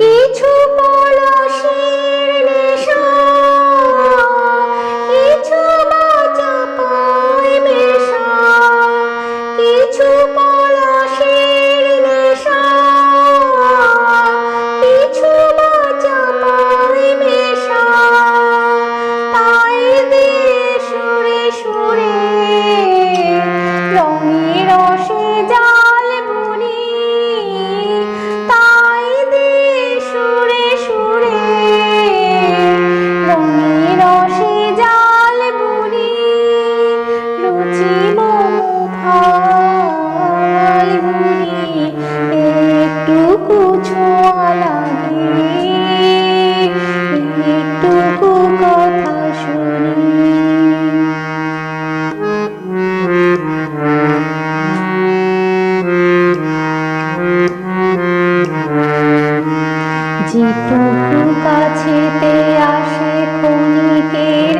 কিছু পলাশের নেশা, কিছু বাজা পায় মেশা, কিছু পলাশের নেশা, কিছু বাজা পায় মেশা। তাই দিয়ে সুরে সুরে রঙে রসে জাল বুনি, তাই দিয়ে সুরে সুরে রঙে রসে জাল বুনি। রুচি মমফাল বুনি একটুকু ছোঁয়া লাগে, একটুকু কথা শুনি। যেটুকু কাছেতে আসে ক্ষণিকের